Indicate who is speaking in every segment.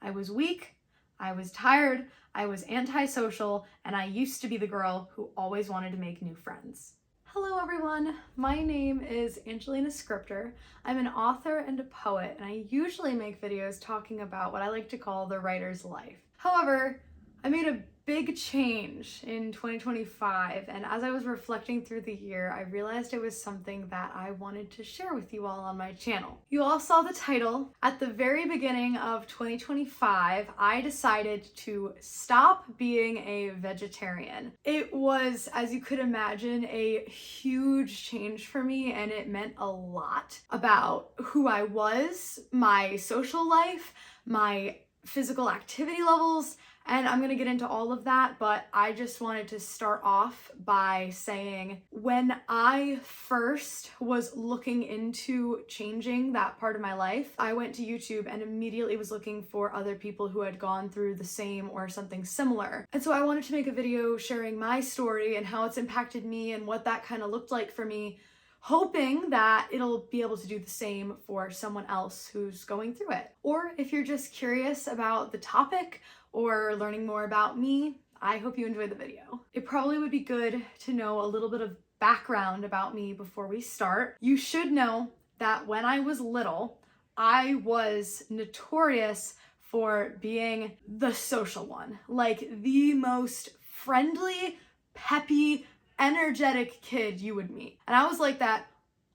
Speaker 1: I was weak, I was tired, I was antisocial, and I used to be the girl who always wanted to make new friends. Hello everyone, my name is Angelina Scripter. I'm an author and a poet, and I usually make videos talking about what I like to call the writer's life. However, I made a big change in 2025, and as I was reflecting through the year, I realized it was something that I wanted to share with you all on my channel. You all saw the title. At the very beginning of 2025, I decided to stop being a vegetarian. It was, as you could imagine, a huge change for me, and it meant a lot about who I was, my social life, my physical activity levels, and I'm gonna get into all of that, but I just wanted to start off by saying when I first was looking into changing that part of my life, I went to YouTube and immediately was looking for other people who had gone through the same or something similar. And so I wanted to make a video sharing my story and how it's impacted me and what that kind of looked like for me, hoping that it'll be able to do the same for someone else who's going through it. Or if you're just curious about the topic or learning more about me, I hope you enjoy the video. It probably would be good to know a little bit of background about me before we start. You should know that when I was little, I was notorious for being the social one, like the most friendly, peppy, energetic kid you would meet. And I was like that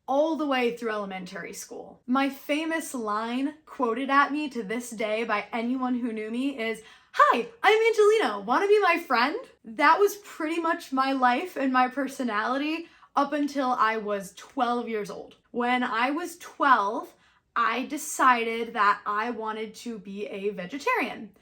Speaker 1: all the way through elementary school. My famous line quoted at me to this day by anyone who knew me is, "Hi, I'm Angelina, wanna be my friend?" That was pretty much my life and my personality up until I was 12 years old. When I was 12, I decided that I wanted to be a vegetarian.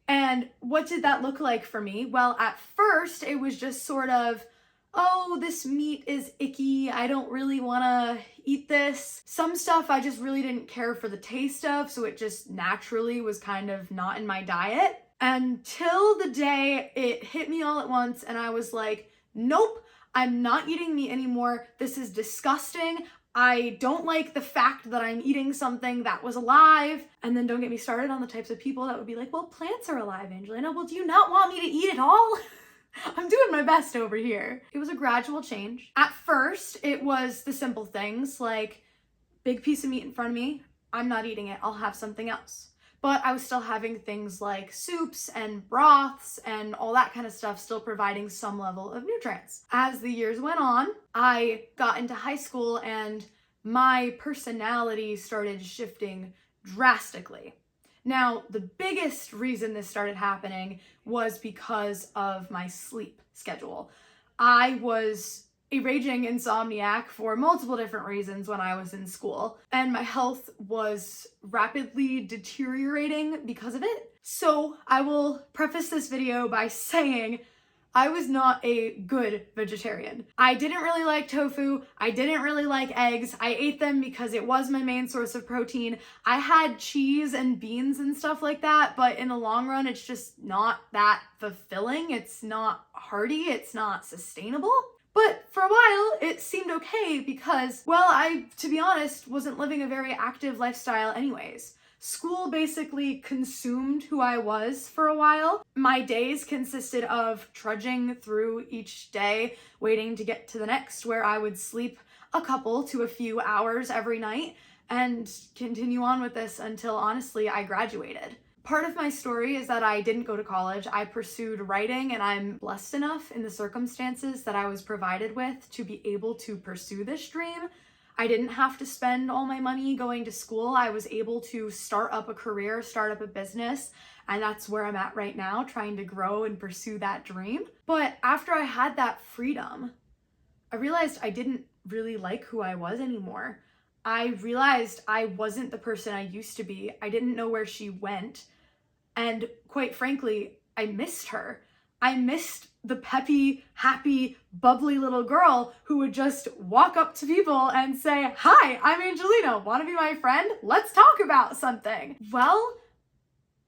Speaker 1: And what did that look like for me? Well, at first it was just sort of, oh, this meat is icky, I don't really wanna eat this. Some stuff I just really didn't care for the taste of, so it just naturally was kind of not in my diet. Until the day it hit me all at once and I was like, nope, I'm not eating meat anymore. This is disgusting. I don't like the fact that I'm eating something that was alive. And then don't get me started on the types of people that would be like, well, plants are alive, Angelina. Well, do you not want me to eat it all? I'm doing my best over here. It was a gradual change. At first, it was the simple things like big piece of meat in front of me, I'm not eating it, I'll have something else. But I was still having things like soups and broths and all that kind of stuff, still providing some level of nutrients. As the years went on, I got into high school and my personality started shifting drastically. Now, the biggest reason this started happening was because of my sleep schedule. I was a raging insomniac for multiple different reasons when I was in school, and my health was rapidly deteriorating because of it. So I will preface this video by saying I was not a good vegetarian. I didn't really like tofu. I didn't really like eggs. I ate them because it was my main source of protein. I had cheese and beans and stuff like that, but in the long run, it's just not that fulfilling. It's not hearty. It's not sustainable. But for a while, it seemed okay because, well, I, to be honest, wasn't living a very active lifestyle anyways. School basically consumed who I was for a while. My days consisted of trudging through each day, waiting to get to the next, where I would sleep a couple to a few hours every night and continue on with this until, honestly, I graduated. Part of my story is that I didn't go to college. I pursued writing, and I'm blessed enough in the circumstances that I was provided with to be able to pursue this dream. I didn't have to spend all my money going to school. I was able to start up a career, start up a business, and that's where I'm at right now, trying to grow and pursue that dream. But after I had that freedom, I realized I didn't really like who I was anymore. I realized I wasn't the person I used to be. I didn't know where she went. And quite frankly, I missed her. I missed the peppy, happy, bubbly little girl who would just walk up to people and say, "Hi, I'm Angelina. Want to be my friend? Let's talk about something." Well,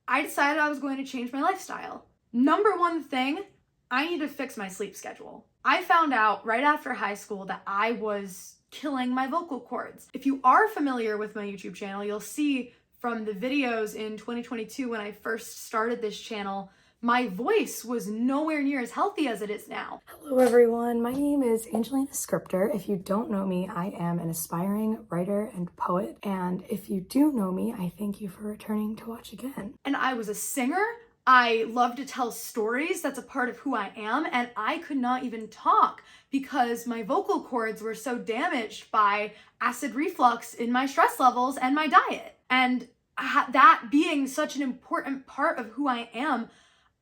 Speaker 1: I decided I was going to change my lifestyle. Number one thing, I need to fix my sleep schedule. I found out right after high school that I was killing my vocal cords. If you are familiar with my YouTube channel, you'll see from the videos in 2022 when I first started this channel, my voice was nowhere near as healthy as it is now. Hello everyone, my name is Angelina Scripter. If you don't know me, I am an aspiring writer and poet. And if you do know me, I thank you for returning to watch again. And I was a singer. I love to tell stories. That's a part of who I am. And I could not even talk because my vocal cords were so damaged by acid reflux in my stress levels and my diet. And that being such an important part of who I am,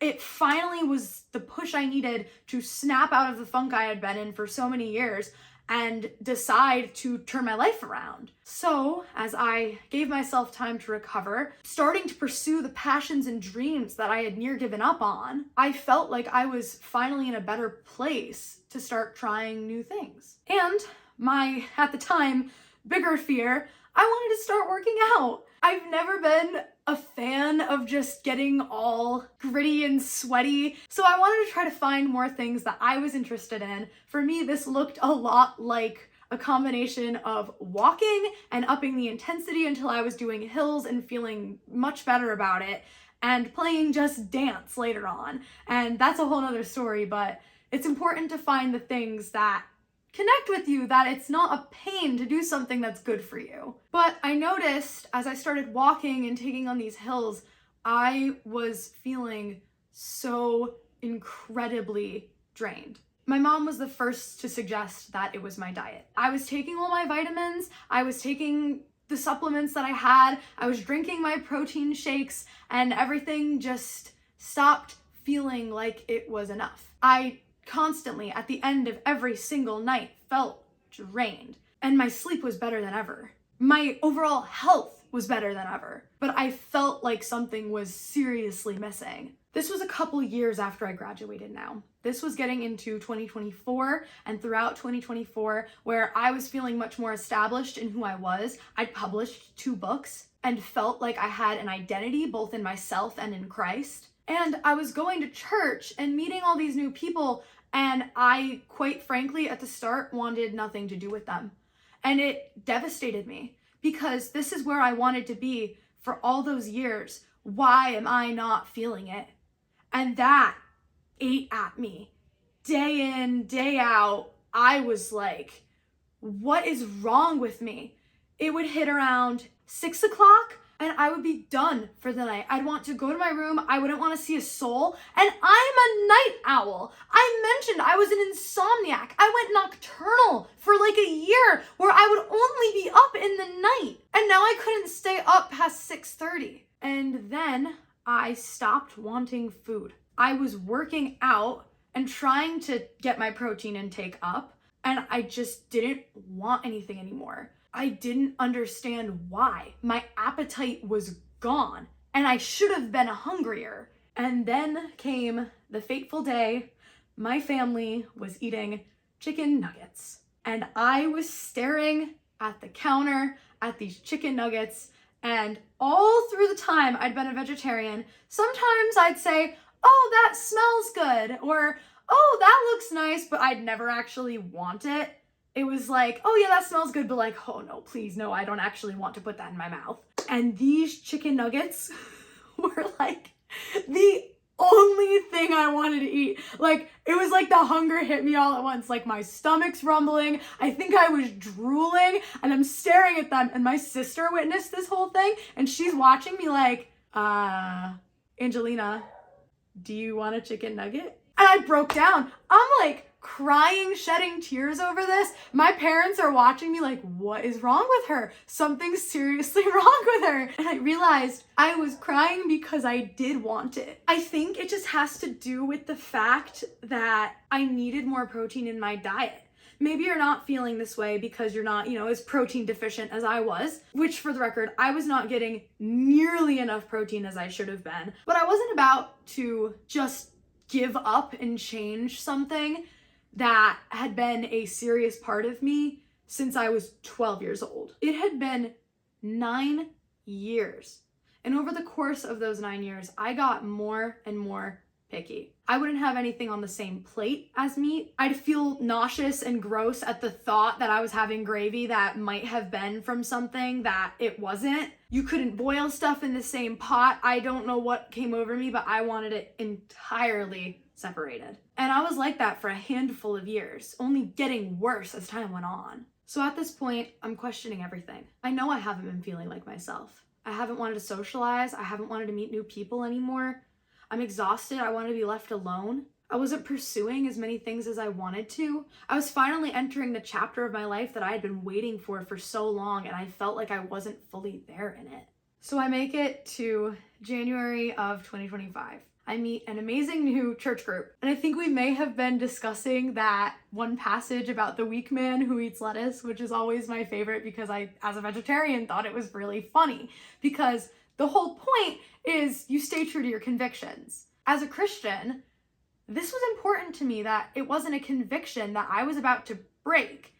Speaker 1: it finally was the push I needed to snap out of the funk I had been in for so many years and decide to turn my life around. So, as I gave myself time to recover, starting to pursue the passions and dreams that I had near given up on, I felt like I was finally in a better place to start trying new things. And my, at the time, bigger fear, I wanted to start working out. I've never been a fan of just getting all gritty and sweaty, so I wanted to try to find more things that I was interested in. For me, this looked a lot like a combination of walking and upping the intensity until I was doing hills and feeling much better about it, and playing Just Dance later on. And that's a whole nother story, but it's important to find the things that connect with you, that it's not a pain to do something that's good for you. But I noticed as I started walking and taking on these hills, I was feeling so incredibly drained. My mom was the first to suggest that it was my diet. I was taking all my vitamins, I was taking the supplements that I had, I was drinking my protein shakes, and everything just stopped feeling like it was enough. I constantly, at the end of every single night, felt drained. And my sleep was better than ever. My overall health was better than ever. But I felt like something was seriously missing. This was a couple years after I graduated now. This was getting into 2024 and throughout 2024, where I was feeling much more established in who I was. I'd published 2 books and felt like I had an identity both in myself and in Christ. And I was going to church and meeting all these new people, and I, quite frankly, at the start, wanted nothing to do with them. And it devastated me because this is where I wanted to be for all those years. Why am I not feeling it? And that ate at me. Day in, day out, I was like, what is wrong with me? It would hit around 6 o'clock, and I would be done for the night. I'd want to go to my room. I wouldn't want to see a soul. And I'm a night owl. I mentioned I was an insomniac. I went nocturnal for like a year where I would only be up in the night. And now I couldn't stay up past 6:30. And then I stopped wanting food. I was working out and trying to get my protein intake up, and I just didn't want anything anymore. I didn't understand why. My appetite was gone, and I should have been hungrier. And then came the fateful day. My family was eating chicken nuggets, and I was staring at the counter at these chicken nuggets, and all through the time I'd been a vegetarian, sometimes I'd say, oh, that smells good, or oh, that looks nice, but I'd never actually want it. It was like, oh yeah, that smells good, but like, oh no, please, no, I don't actually want to put that in my mouth. And these chicken nuggets were like the only thing I wanted to eat. Like, it was like the hunger hit me all at once. Like, my stomach's rumbling. I think I was drooling, and I'm staring at them, and my sister witnessed this whole thing, and she's watching me like, Angelina, do you want a chicken nugget? And I broke down. I'm like crying, shedding tears over this. My parents are watching me like, what is wrong with her? Something's seriously wrong with her. And I realized I was crying because I did want it. I think it just has to do with the fact that I needed more protein in my diet. Maybe you're not feeling this way because you're not, as protein deficient as I was, which for the record, I was not getting nearly enough protein as I should have been. But I wasn't about to just give up and change something that had been a serious part of me since I was 12 years old. It had been 9 years. And over the course of those 9 years, I got more and more picky. I wouldn't have anything on the same plate as meat. I'd feel nauseous and gross at the thought that I was having gravy that might have been from something that it wasn't. You couldn't boil stuff in the same pot. I don't know what came over me, but I wanted it entirely separated. And I was like that for a handful of years, only getting worse as time went on. So at this point, I'm questioning everything. I know I haven't been feeling like myself. I haven't wanted to socialize. I haven't wanted to meet new people anymore. I'm exhausted. I want to be left alone. I wasn't pursuing as many things as I wanted to. I was finally entering the chapter of my life that I had been waiting for so long, and I felt like I wasn't fully there in it. So I make it to January of 2025. I meet an amazing new church group, and I think we may have been discussing that one passage about the weak man who eats lettuce, which is always my favorite because I, as a vegetarian, thought it was really funny because the whole point is you stay true to your convictions. As a Christian, this was important to me that it wasn't a conviction that I was about to break,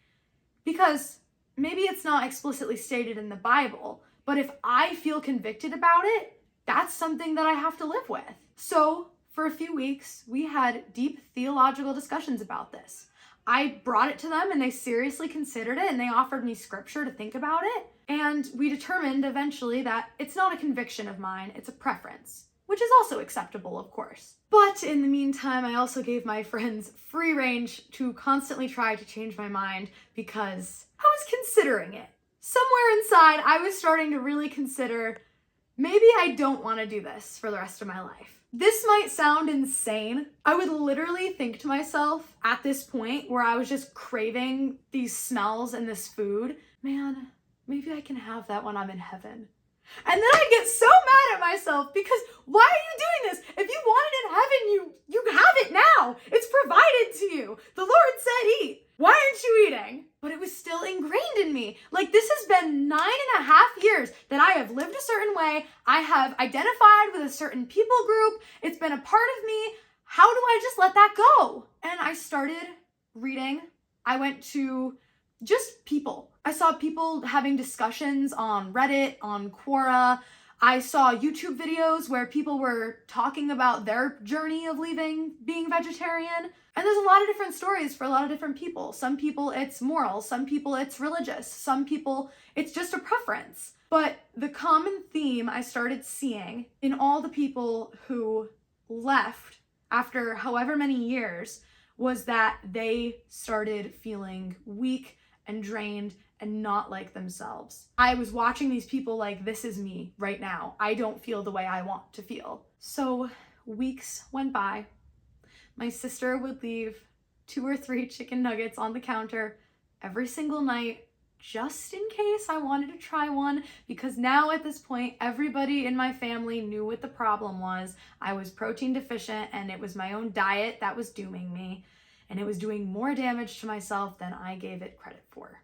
Speaker 1: because maybe it's not explicitly stated in the Bible, but if I feel convicted about it, that's something that I have to live with. So for a few weeks, we had deep theological discussions about this. I brought it to them and they seriously considered it and they offered me scripture to think about it. And we determined eventually that it's not a conviction of mine, it's a preference, which is also acceptable, of course. But in the meantime, I also gave my friends free range to constantly try to change my mind because I was considering it. Somewhere inside, I was starting to really consider, maybe I don't want to do this for the rest of my life. This might sound insane. I would literally think to myself at this point where I was just craving these smells and this food, man, maybe I can have that when I'm in heaven. And then I get so mad at myself because why are you doing this? If you want it in heaven, you have it now. It's provided to you. The Lord said eat. Why aren't you eating? But it was still ingrained in me. Like, this has been 9.5 years that I have lived a certain way. I have identified with a certain people group. It's been a part of me. How do I just let that go? And I started reading. I went to just people. I saw people having discussions on Reddit, on Quora. I saw YouTube videos where people were talking about their journey of being vegetarian. And there's a lot of different stories for a lot of different people. Some people it's moral, some people it's religious, some people it's just a preference. But the common theme I started seeing in all the people who left after however many years was that they started feeling weak and drained and not like themselves. I was watching these people like, this is me right now. I don't feel the way I want to feel. So weeks went by. My sister would leave 2 or 3 chicken nuggets on the counter every single night, just in case I wanted to try one, because now at this point, everybody in my family knew what the problem was. I was protein deficient and it was my own diet that was dooming me, and it was doing more damage to myself than I gave it credit for.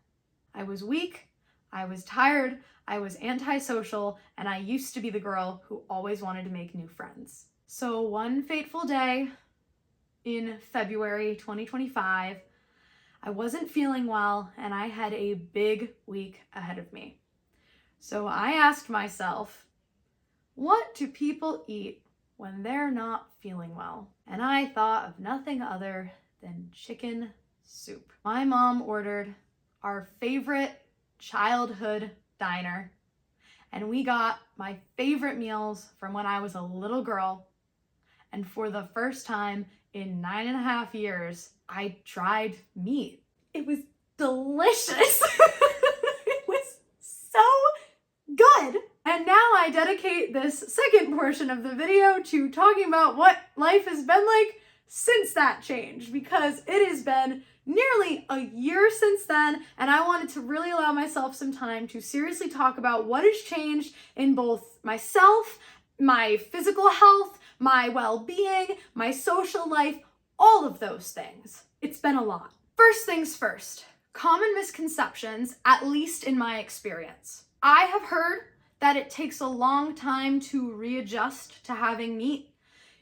Speaker 1: I was weak, I was tired, I was antisocial, and I used to be the girl who always wanted to make new friends. So one fateful day in February 2025, I wasn't feeling well and I had a big week ahead of me. So I asked myself, what do people eat when they're not feeling well? And I thought of nothing other than chicken soup. My mom ordered our favorite childhood diner, and we got my favorite meals from when I was a little girl. And for the first time in 9.5 years, I tried meat. It was delicious. It was so good. And now I dedicate this second portion of the video to talking about what life has been like since that change, because it has been nearly a year since then, and I wanted to really allow myself some time to seriously talk about what has changed in both myself, my physical health, my well-being, my social life, all of those things. It's been a lot. First things first, common misconceptions, at least in my experience. I have heard that it takes a long time to readjust to having meat.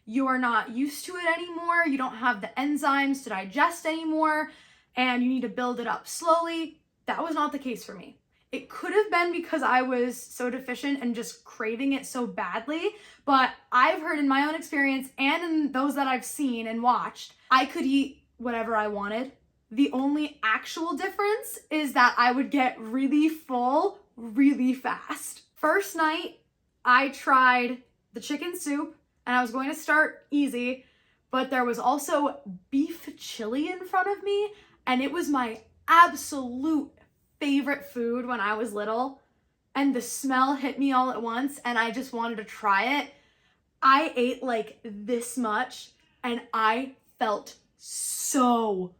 Speaker 1: You're not used to it anymore, you don't have the enzymes to digest anymore, and you need to build it up slowly. That was not the case for me. It could have been because I was so deficient and just craving it so badly, but I've heard in my own experience and in those that I've seen and watched, I could eat whatever I wanted. The only actual difference is that I would get really full really fast. First night, I tried the chicken soup and I was going to start easy, but there was also beef chili in front of me, and it was my absolute favorite food when I was little, and the smell hit me all at once and I just wanted to try it. I ate like this much and I felt so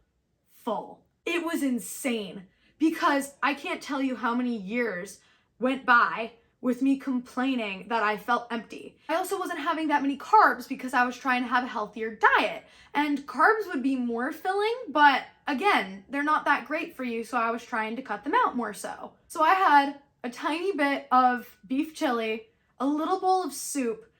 Speaker 1: full. It was insane because I can't tell you how many years went by with me complaining that I felt empty. I also wasn't having that many carbs because I was trying to have a healthier diet, and carbs would be more filling, but again, they're not that great for you, so I was trying to cut them out more so. So I had a tiny bit of beef chili, a little bowl of soup,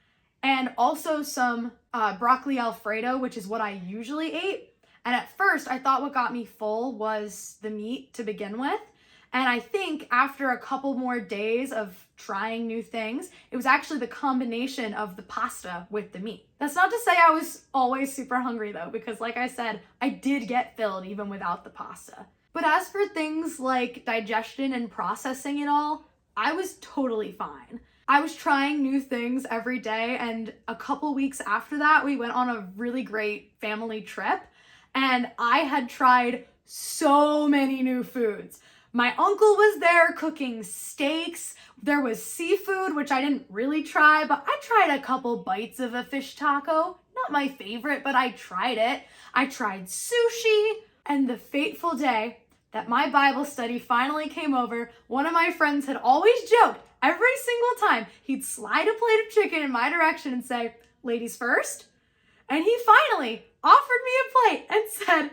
Speaker 1: and also some broccoli Alfredo, which is what I usually ate. And at first, I thought what got me full was the meat to begin with. And I think after a couple more days of trying new things, it was actually the combination of the pasta with the meat. That's not to say I was always super hungry though, because like I said, I did get filled even without the pasta. But as for things like digestion and processing it all, I was totally fine. I was trying new things every day, and a couple weeks after that, we went on a really great family trip, and I had tried so many new foods. My uncle was there cooking steaks. There was seafood, which I didn't really try, but I tried a couple bites of a fish taco. Not my favorite, but I tried it. I tried sushi, and the fateful day that my Bible study finally came over, one of my friends had always joked every single time he'd slide a plate of chicken in my direction and say, "Ladies first." And he finally offered me a plate and said,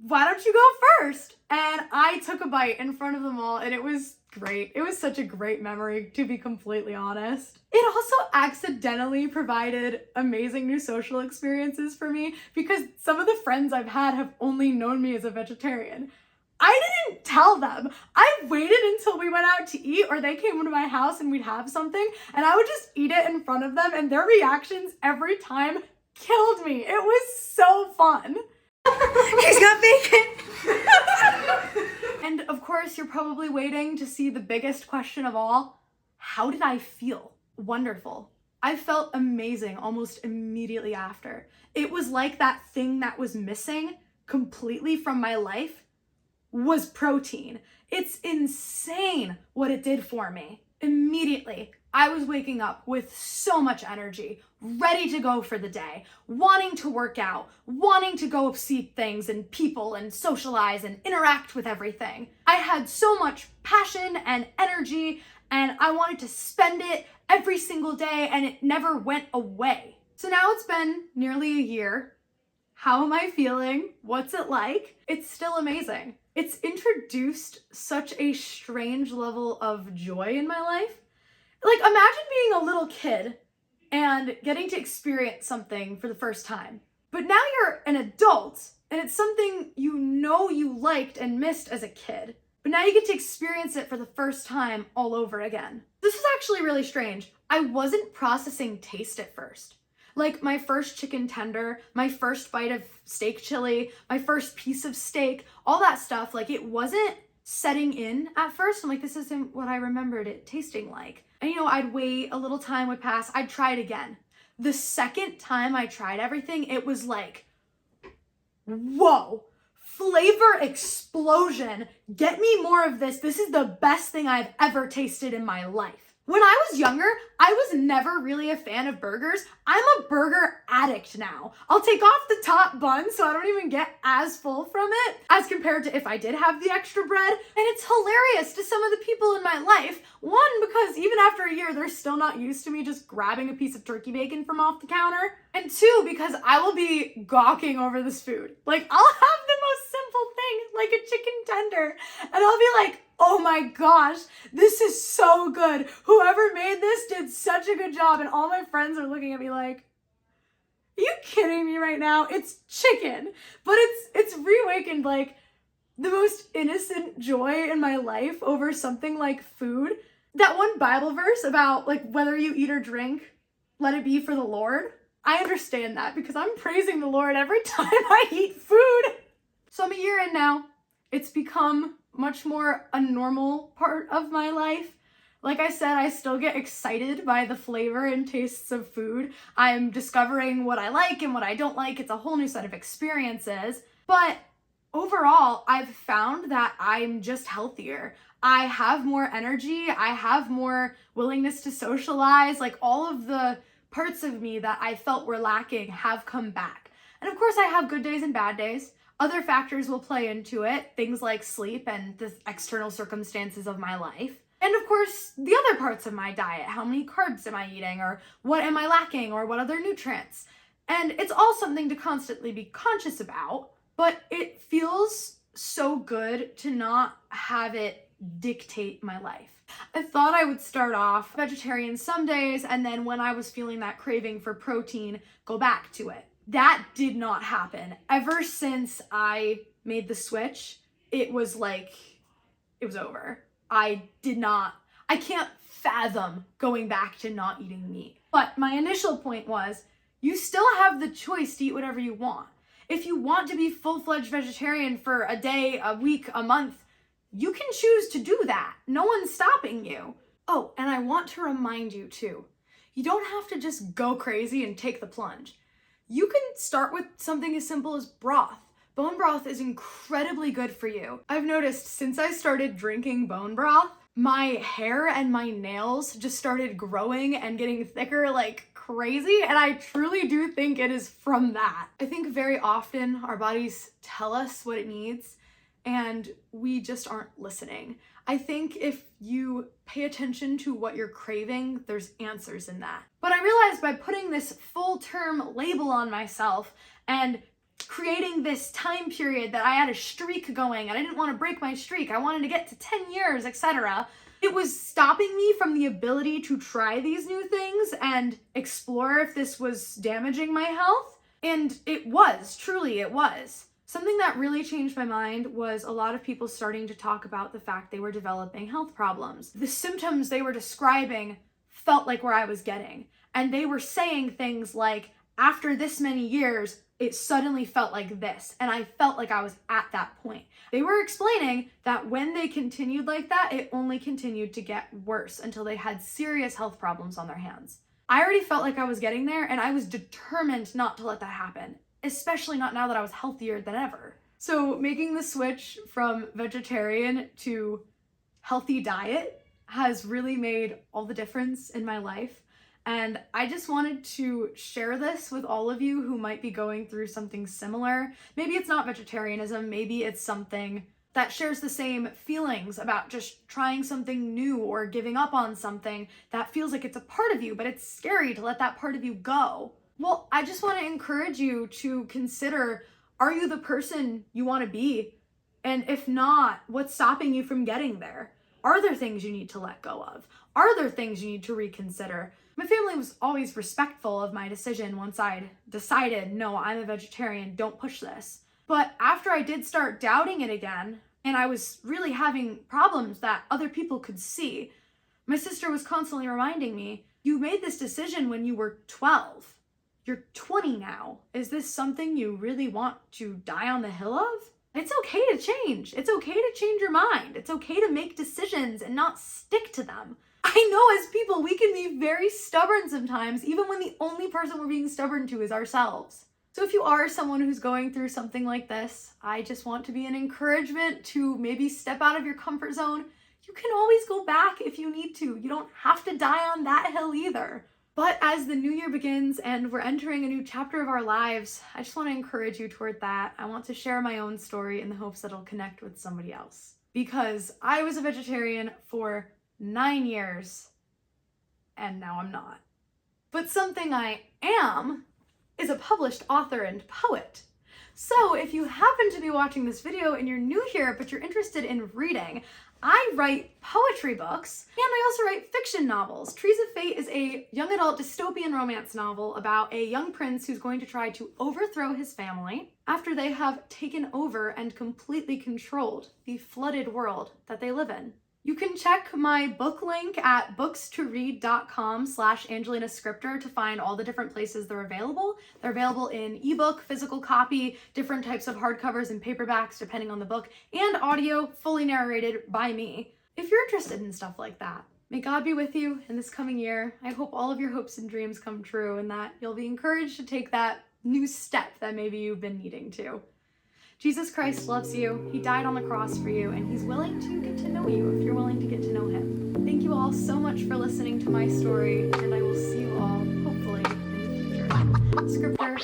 Speaker 1: "Why don't you go first?" And I took a bite in front of them all, and it was great. It was such a great memory, to be completely honest. It also accidentally provided amazing new social experiences for me because some of the friends I've had have only known me as a vegetarian. I didn't tell them. I waited until we went out to eat or they came into my house and we'd have something, and I would just eat it in front of them, and their reactions every time killed me. It was so fun.
Speaker 2: He's got bacon.
Speaker 1: And of course, you're probably waiting to see the biggest question of all. How did I feel? Wonderful. I felt amazing almost immediately after. It was like that thing that was missing completely from my life was protein. It's insane what it did for me. Immediately, I was waking up with so much energy, ready to go for the day, wanting to work out, wanting to go see things and people and socialize and interact with everything. I had so much passion and energy, and I wanted to spend it every single day, and it never went away. So now it's been nearly a year. How am I feeling? What's it like? It's still amazing. It's introduced such a strange level of joy in my life. Like, imagine being a little kid and getting to experience something for the first time. But now you're an adult, and it's something you know you liked and missed as a kid. But now you get to experience it for the first time all over again. This is actually really strange. I wasn't processing taste at first. Like my first chicken tender, my first bite of steak chili, my first piece of steak, all that stuff, like it wasn't setting in at first. I'm like, this isn't what I remembered it tasting like. And I'd wait, a little time would pass, I'd try it again. The second time I tried everything, it was like, whoa, flavor explosion. Get me more of this. This is the best thing I've ever tasted in my life. When I was younger, I was never really a fan of burgers. I'm a burger addict now. I'll take off the top bun so I don't even get as full from it as compared to if I did have the extra bread. And it's hilarious to some of the people in my life. One, because even after a year, they're still not used to me just grabbing a piece of turkey bacon from off the counter. And two, because I will be gawking over this food. Like, I'll have the most simple thing, like a chicken tender, and I'll be like, oh my gosh, this is so good. Whoever made this did such a good job. And all my friends are looking at me like, are you kidding me right now? It's chicken. But it's reawakened like, the most innocent joy in my life over something like food. That one Bible verse about like whether you eat or drink, let it be for the Lord. I understand that because I'm praising the Lord every time I eat food. So I'm a year in now. It's become much more a normal part of my life. Like I said, I still get excited by the flavor and tastes of food. I'm discovering what I like and what I don't like. It's a whole new set of experiences. But overall, I've found that I'm just healthier. I have more energy. I have more willingness to socialize. Like all of the parts of me that I felt were lacking have come back. And of course, I have good days and bad days. Other factors will play into it, things like sleep and the external circumstances of my life. And of course, the other parts of my diet. How many carbs am I eating? Or what am I lacking? Or what other nutrients? And it's all something to constantly be conscious about. But it feels so good to not have it dictate my life. I thought I would start off vegetarian some days, and then when I was feeling that craving for protein, go back to it. That did not happen. Ever since I made the switch, it was over. I can't fathom going back to not eating meat. But my initial point was, you still have the choice to eat whatever you want. If you want to be full-fledged vegetarian for a day, a week, a month, you can choose to do that. No one's stopping you. Oh, and I want to remind you too, you don't have to just go crazy and take the plunge. You can start with something as simple as broth. Bone broth is incredibly good for you. I've noticed since I started drinking bone broth, my hair and my nails just started growing and getting thicker like crazy, and I truly do think it is from that. I think very often our bodies tell us what it needs and we just aren't listening. I think if you pay attention to what you're craving, there's answers in that. But I realized by putting this full-term label on myself and creating this time period that I had a streak going and I didn't want to break my streak, I wanted to get to 10 years, etc., it was stopping me from the ability to try these new things and explore if this was damaging my health. And it was, truly it was. Something that really changed my mind was a lot of people starting to talk about the fact they were developing health problems. The symptoms they were describing felt like where I was getting. And they were saying things like, after this many years, it suddenly felt like this. And I felt like I was at that point. They were explaining that when they continued like that, it only continued to get worse until they had serious health problems on their hands. I already felt like I was getting there, and I was determined not to let that happen, especially not now that I was healthier than ever. So making the switch from vegetarian to healthy diet has really made all the difference in my life. And I just wanted to share this with all of you who might be going through something similar. Maybe it's not vegetarianism, maybe it's something that shares the same feelings about just trying something new or giving up on something that feels like it's a part of you, but it's scary to let that part of you go. Well, I just want to encourage you to consider, are you the person you want to be? And if not, what's stopping you from getting there? Are there things you need to let go of? Are there things you need to reconsider? My family was always respectful of my decision once I'd decided, no, I'm a vegetarian, don't push this. But after I did start doubting it again, and I was really having problems that other people could see, my sister was constantly reminding me, you made this decision when you were 12. You're 20 now. Is this something you really want to die on the hill of? It's okay to change. It's okay to change your mind. It's okay to make decisions and not stick to them. I know as people, we can be very stubborn sometimes, even when the only person we're being stubborn to is ourselves. So if you are someone who's going through something like this, I just want to be an encouragement to maybe step out of your comfort zone. You can always go back if you need to. You don't have to die on that hill either. But as the new year begins and we're entering a new chapter of our lives, I just want to encourage you toward that. I want to share my own story in the hopes that it'll connect with somebody else. Because I was a vegetarian for 9 years and now I'm not. But something I am is a published author and poet. So if you happen to be watching this video and you're new here, but you're interested in reading, I write poetry books and I also write fiction novels. Trees of Fate is a young adult dystopian romance novel about a young prince who's going to try to overthrow his family after they have taken over and completely controlled the flooded world that they live in. You can check my book link at bookstoread.com/AngelinaScriptor to find all the different places they're available. They're available in ebook, physical copy, different types of hardcovers and paperbacks depending on the book, and audio fully narrated by me. If you're interested in stuff like that, may God be with you in this coming year. I hope all of your hopes and dreams come true and that you'll be encouraged to take that new step that maybe you've been needing to. Jesus Christ loves you, he died on the cross for you, and he's willing to get to know you if you're willing to get to know him. Thank you all so much for listening to my story, and I will see you all, hopefully, in the future. Scriptor.